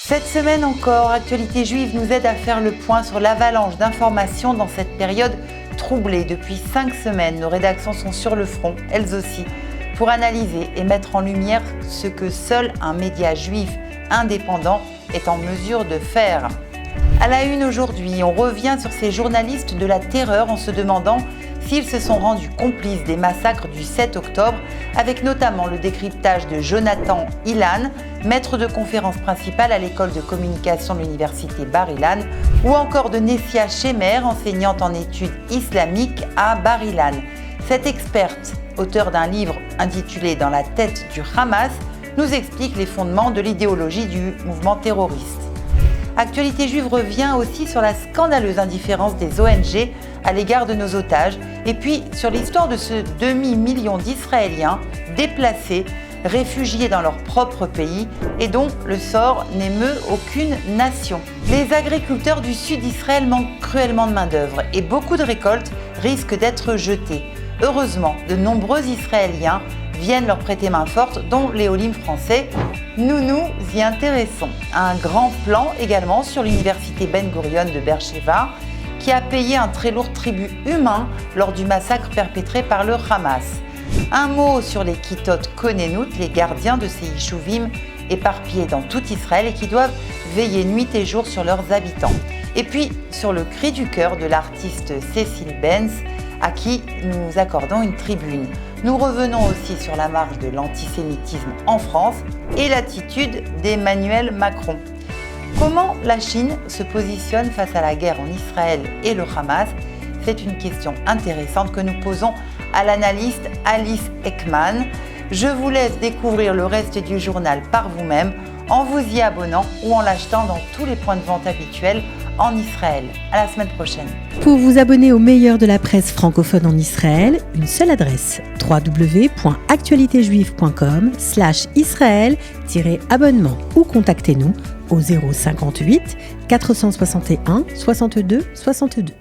Cette semaine encore, Actualité Juive nous aide à faire le point sur l'avalanche d'informations dans cette période troublée. Depuis 5 semaines, nos rédactions sont sur le front, elles aussi, pour analyser et mettre en lumière ce que seul un média juif indépendant est en mesure de faire. À la une aujourd'hui, on revient sur ces journalistes de la terreur en se demandant s'ils se sont rendus complices des massacres du 7 octobre, avec notamment le décryptage de Jonathan Ilan, maître de conférence principale à l'école de communication de l'université Bar-Ilan, ou encore de Nessia Shemer, enseignante en études islamiques à Bar-Ilan. Cette experte, auteure d'un livre intitulé « Dans la tête du Hamas », nous explique les fondements de l'idéologie du mouvement terroriste. Actualité Juive revient aussi sur la scandaleuse indifférence des ONG à l'égard de nos otages et puis sur l'histoire de ce demi-million d'Israéliens déplacés, réfugiés dans leur propre pays et dont le sort n'émeut aucune nation. Les agriculteurs du sud d'Israël manquent cruellement de main-d'œuvre et beaucoup de récoltes risquent d'être jetées. Heureusement, de nombreux Israéliens viennent leur prêter main forte, dont les Olim français. Nous nous y intéressons. Un grand plan également sur l'université Ben Gurion de Beersheva, qui a payé un très lourd tribut humain lors du massacre perpétré par le Hamas. Un mot sur les Kitot Konenut, les gardiens de ces Yishuvim éparpillés dans tout Israël et qui doivent veiller nuit et jour sur leurs habitants. Et puis sur le cri du cœur de l'artiste Cécile Benz, à qui nous accordons une tribune. Nous revenons aussi sur la marche de l'antisémitisme en France et l'attitude d'Emmanuel Macron. Comment la Chine se positionne face à la guerre en Israël et le Hamas ? C'est une question intéressante que nous posons à l'analyste Alice Ekman. Je vous laisse découvrir le reste du journal par vous-même en vous y abonnant ou en l'achetant dans tous les points de vente habituels en Israël. À la semaine prochaine. Pour vous abonner au meilleur de la presse francophone en Israël, une seule adresse: www.actualitéjuive.com/israël-abonnement ou contactez-nous au 058 461 62 62.